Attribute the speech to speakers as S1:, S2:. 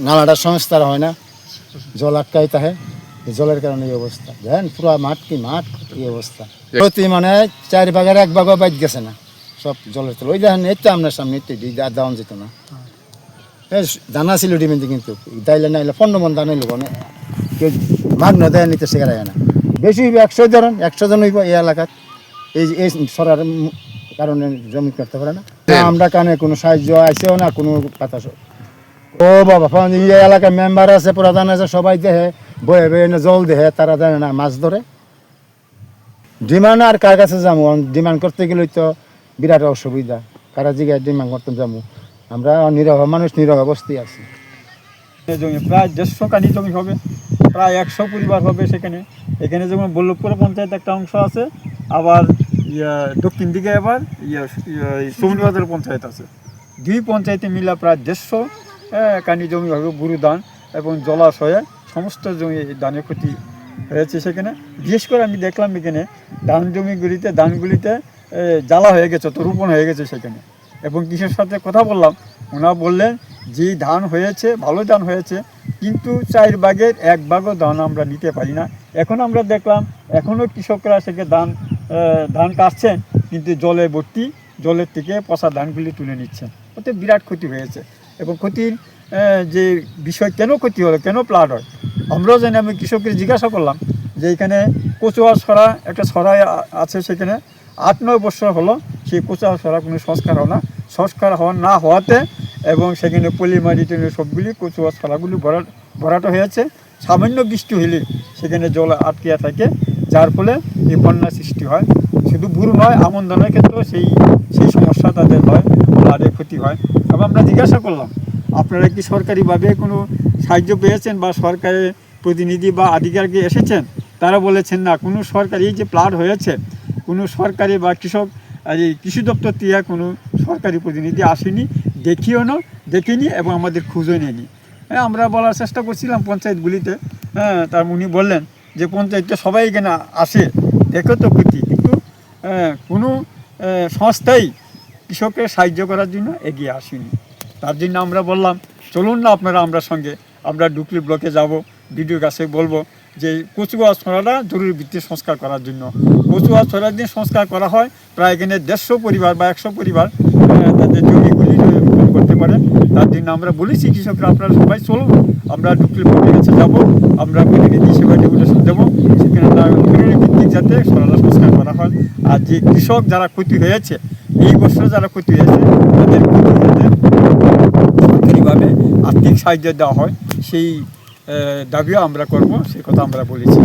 S1: নালাটার সংস্কার হয় না, জল আটকাই থাকে, জলের কারণে এই অবস্থা। দেখেন পুরো মাঠ কি মাঠ, এই অবস্থা। প্রতি মানে 4 ভাগের 1 ভাগও বাইক গেছে না, সব জলের তলে। ওই দেখেন এই তো আপনার সামনে দেওয়া যেত না, জানা ছিল ডিমেন্দি, কিন্তু দাইলে নাইলে 15 মন দান হইল, মানে কেউ মাগ না দেয় নিতে শেখায় না। বেশি 100 ধরেন, 100 জন হইব এই এলাকার। এই সরার কারণে জমি করতে পারে না। আমরা কানে কোনো সাহায্য আইসেও না, কোনো কথা। ও বাবা, এই এলাকার মেম্বার আছে, প্রধান আছে, সবাই দেহে বয়ে বয়ে জল দেহে, তারা জানে না মাছ ধরে। ডিমান্ড আর কার কাছে যাবো? ডিমান্ড করতে গেলেই তো বিরাট অসুবিধা। কারা জায়গায় ডিমান্ড করতে যাবো? আমরা নিরহ মানুষ, নিরহ অবস্থায় আছি।
S2: জমি প্রায় 150 কানি জমি হবে, প্রায় 100 পরিবার হবে সেখানে। এখানে যেমন বল্লভপুর পঞ্চায়েত একটা অংশ আছে, আবার দক্ষিণ দিকে আবার সৌমিবাজার পঞ্চায়েত আছে। 2 পঞ্চায়েতে মিলা প্রায় 150 কানি জমি হবে বুড়ো ধান, এবং জলাশয়ে সমস্ত জমি ধানের ক্ষতি হয়েছে সেখানে। বিশেষ করে আমি দেখলাম এখানে ধানগুলিতে জ্বালা হয়ে গেছে, তো রোপণ হয়ে গেছে সেখানে। এবং কৃষকের সাথে কথা বললাম, ওনারা বললেন যে ধান হয়েছে, ভালো ধান হয়েছে, কিন্তু 4 ভাগের 1 ভাগও ধান আমরা নিতে পারি না। এখন আমরা দেখলাম এখনও কৃষকরা সেখানে ধান কাটছেন, কিন্তু জলে ভর্তি, জলের থেকে পচা ধানগুলি তুলে নিচ্ছেন। ওতে বিরাট ক্ষতি হয়েছে। এবং ক্ষতির যে বিষয়, কেন ক্ষতি হলো, কেন প্লাট হয় আমরাও জানি। আমি কৃষককে জিজ্ঞাসা করলাম যে এখানে কচুয়া ছড়া একটা ছড়াই আছে, সেখানে 8-9 বছর হলো সেই কচুয়া ছড়া কোনো সংস্কার না হওয়াতে, এবং সেখানে পলি মাটি সবগুলি কচুয়া ছড়াগুলি ভরাট হয়েছে। সামান্য বৃষ্টি হলে সেখানে জল আটকিয়া থাকে, যার ফলে এই বন্যা সৃষ্টি হয়। শুধু বুড়ো নয়, আমন ধানের ক্ষেত্রেও সেই সমস্যা তাদের হয়, ফ্লাডের ক্ষতি হয়। এবং আমরা জিজ্ঞাসা করলাম, আপনারা কি সরকারিভাবে কোনো সাহায্য পেয়েছেন, বা সরকারের প্রতিনিধি বা আধিকারিক এসেছেন? তারা বলেছেন না, কোনো সরকারি, এই যে প্লাট হয়েছে, কোনো সরকারি বা কৃষি দপ্তর থেকে কোনো সরকারি প্রতিনিধি আসেনি, দেখেনি এবং আমাদের খুঁজও নেয়নি। আমরা বলার চেষ্টা করছিলাম পঞ্চায়েতগুলিতে, তার উনি বললেন যে পঞ্চায়েতটা সবাই এখানে আসে, দেখো তো ক্ষতি, কিন্তু কোনো সংস্থাই কৃষকের সাহায্য করার জন্য এগিয়ে আসেনি। তার জন্য আমরা বললাম, চলুন না আপনারা আমরা ডুকলি ব্লকে যাব, বিডিও কাছে বলবো যে কচুয়া ছড়াটা জরুরি ভিত্তিতে সংস্কার করার জন্য। কচুয়া ছড়ার দিন সংস্কার করা হয়, প্রায় এখানে 150 পরিবার বা 100 পরিবার তাদের জমিগুলি রোপণ করতে পারে। তার জন্য আমরা বলেছি কৃষকরা, আপনারা সবাই চলুন, আমরা ডুকলি ব্লকের কাছে যাবো, আমরা প্রতিনিধি হিসেবে ডেপুটেশন দেবো, সেখানে জরুরি ভিত্তিক যাতে ছড়াটা সংস্কার করা হয়। আর যে কৃষক যারা ক্ষতি হয়েছে, এই বছর যারা ক্ষতি হয়েছে, তাদের সরকারিভাবে আর্থিক সাহায্য দেওয়া হয়, সেই দাবিও আমরা করব, সেই কথা আমরা বলেছি।